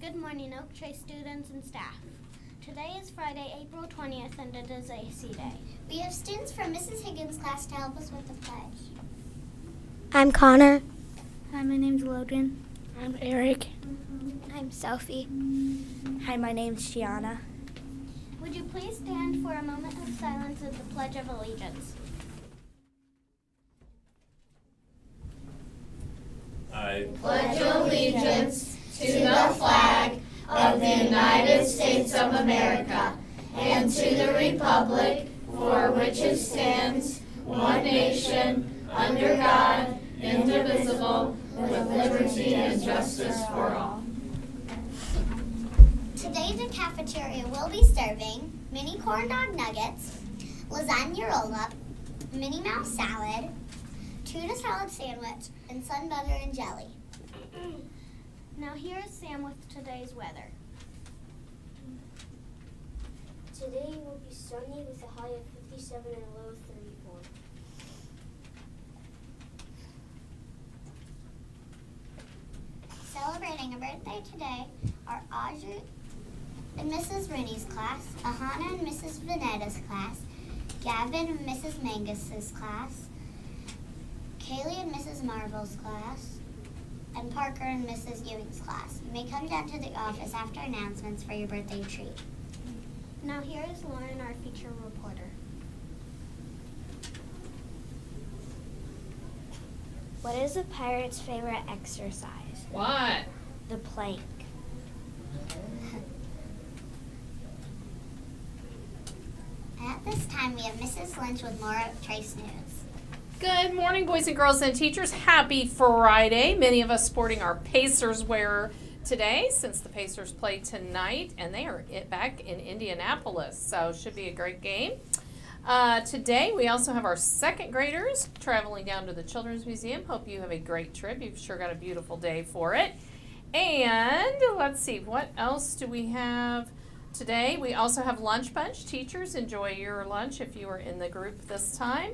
Good morning, Oak Trace students and staff. Today is Friday, April 20th, and it is AC Day. We have students from Mrs. Higgins' class to help us with the pledge. I'm Connor. Hi, my name's Logan. I'm Eric. I'm Sophie. Hi, my name's Gianna. Would you please stand for a moment of silence as the Pledge of Allegiance? I pledge allegiance to the flag of the United States of America and to the republic for which it stands, one nation, under God, indivisible, with liberty and justice for all. Today the cafeteria will be serving mini corn dog nuggets, lasagna roll-up, Minnie Mouse salad, tuna salad sandwich, and sun butter and jelly. Now here is Sam with today's weather. Today will be sunny with a high of 57 and a low of 34. Celebrating a birthday today are Audrey in Mrs. Rennie's class, Ahana in Mrs. Vanetta's class, Gavin in Mrs. Mangus's class, Kaylee in Mrs. Marvel's class, and Parker in Mrs. Ewing's class. You may come down to the office after announcements for your birthday treat. Now here is Lauren, our feature reporter. What is a pirate's favorite exercise? What? The plank. At this time, we have Mrs. Lynch with more Trace News. Good morning, boys and girls and teachers. Happy Friday. Many of us sporting our Pacers wear today since the Pacers play tonight, and they are back in Indianapolis, so should be a great game. Today, we also have our second graders traveling down to the Children's Museum. Hope you have a great trip. You've sure got a beautiful day for it. And let's see, what else do we have today? We also have lunch bunch. Teachers, enjoy your lunch if you are in the group this time.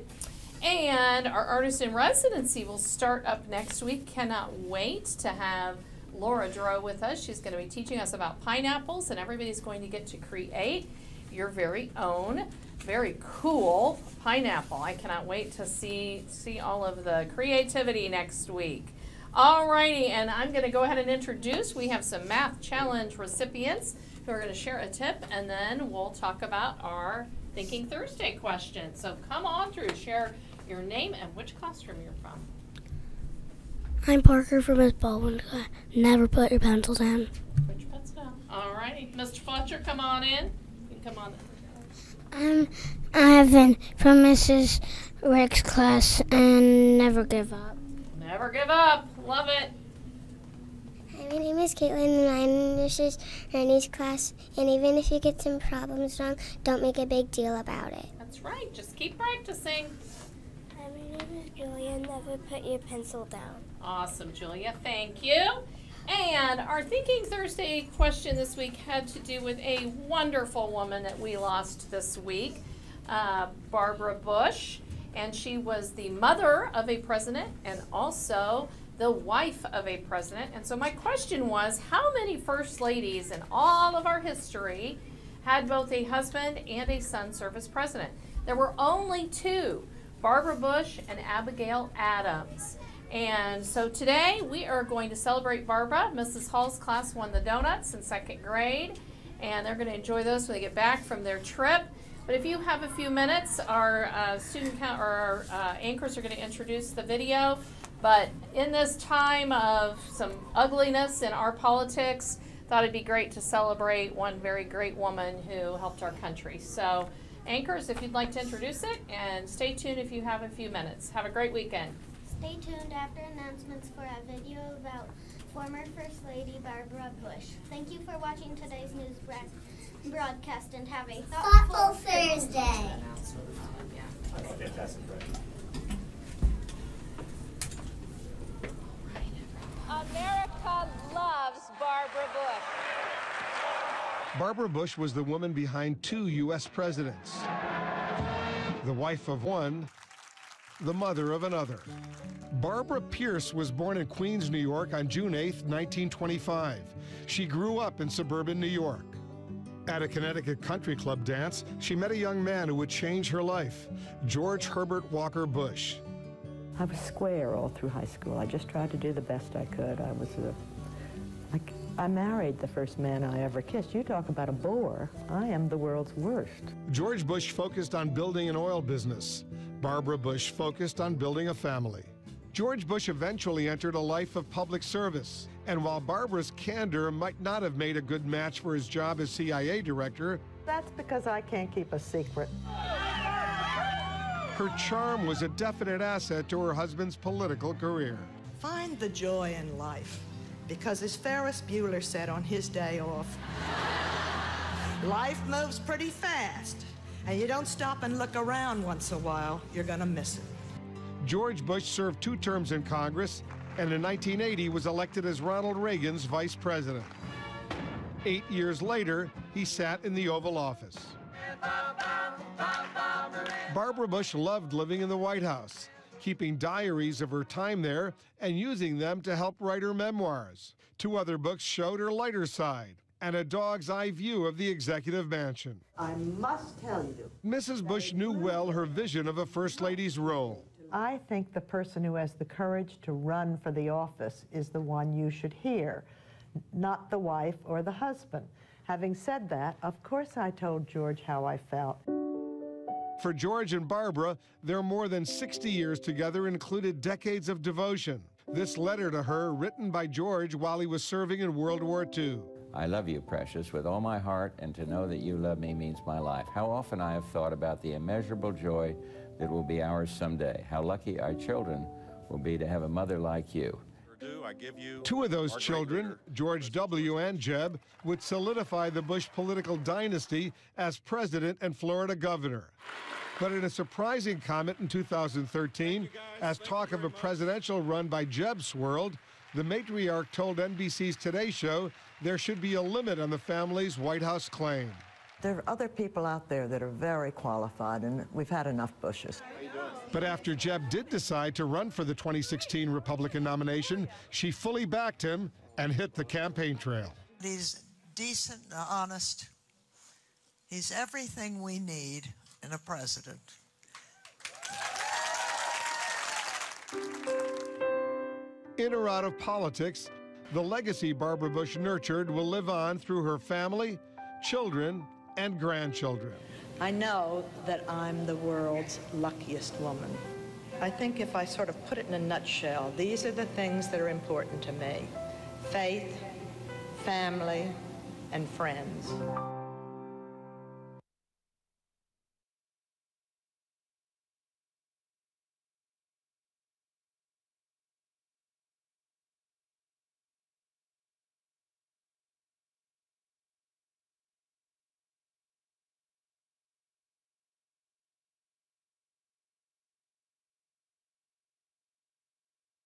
And our artist in residency will start up next week. Cannot wait to have Laura Dro with us. She's going to be teaching us about pineapples, and everybody's going to get to create your very own, very cool pineapple. I cannot wait to see all of the creativity next week. Alrighty, and I'm going to go ahead and introduce. We have some math challenge recipients who are going to share a tip, and then we'll talk about our Thinking Thursday question. So come on through, share your name and which classroom you're from. I'm Parker from Miss Baldwin's class. Never put your pencil down. Put your pencil down. All righty. Mr. Fletcher, come on in. You can come on in. I'm Ivan from Mrs. Rick's class, and never give up. Never give up. Love it. Hi, my name is Caitlin, and I'm in Mrs. Rennie's class. And even if you get some problems wrong, don't make a big deal about it. That's right. Just keep practicing. Hi, my name is Julia. Never put your pencil down. Awesome, Julia. Thank you. And our Thinking Thursday question this week had to do with a wonderful woman that we lost this week, Barbara Bush. And she was the mother of a president and also the wife of a president. And so my question was, how many first ladies in all of our history had both a husband and a son serve as president? There were only two, Barbara Bush and Abigail Adams. And so today we are going to celebrate Barbara. Mrs. Hall's class won the donuts in second grade, and they're going to enjoy those when they get back from their trip. But if you have a few minutes, our anchors are going to introduce the video. But in this time of some ugliness in our politics, thought it'd be great to celebrate one very great woman who helped our country. So anchors, if you'd like to introduce it, and stay tuned if you have a few minutes. Have a great weekend. Stay tuned after announcements for a video about former First Lady Barbara Bush. Thank you for watching today's news broadcast, and have a Thoughtful Thursday. America loves Barbara Bush. Barbara Bush was the woman behind two U.S. presidents. The wife of one, the mother of another. Barbara Pierce was born in Queens, New York on June 8, 1925. She grew up in suburban New York. At a Connecticut country club dance, she met a young man who would change her life, George Herbert Walker Bush. I was square all through high school. I just tried to do the best I could. I married the first man I ever kissed. You talk about a bore. I am the world's worst. George Bush focused on building an oil business. Barbara Bush focused on building a family. George Bush eventually entered a life of public service. And while Barbara's candor might not have made a good match for his job as CIA director, That's because I can't keep a secret. her charm was a definite asset to her husband's political career. Find the joy in life, because as Ferris Bueller said on his day off, life moves pretty fast, and you don't stop and look around once in a while, you're gonna miss it. George Bush served 2 terms in Congress, and in 1980 was elected as Ronald Reagan's vice president. 8 years later, he sat in the Oval Office. Barbara Bush loved living in the White House, keeping diaries of her time there and using them to help write her memoirs. 2 other books showed her lighter side and a dog's eye view of the executive mansion. I must tell you, Mrs. Bush knew well her vision of a First Lady's role. I think the person who has the courage to run for the office is the one you should hear, not the wife or the husband. Having said that, of course I told George how I felt. For George and Barbara, their more than 60 years together included decades of devotion. This letter to her, written by George while he was serving in World War II. I love you, precious, with all my heart, and to know that you love me means my life. How often I have thought about the immeasurable joy that will be ours someday. How lucky our children will be to have a mother like you. 2 of those children, George W. and Jeb, would solidify the Bush political dynasty as president and Florida governor. But in a surprising comment in 2013, as talk of a presidential run by Jeb swirled, the matriarch told NBC's Today Show there should be a limit on the family's White House claim. There are other people out there that are very qualified, and we've had enough Bushes. But after Jeb did decide to run for the 2016 Republican nomination, she fully backed him and hit the campaign trail. he's decent, honest. He's everything we need in a president. In or out of politics, the legacy Barbara Bush nurtured will live on through her family, children, and grandchildren. I know that I'm the world's luckiest woman. I think if I sort of put it in a nutshell, these are the things that are important to me: faith, family, and friends.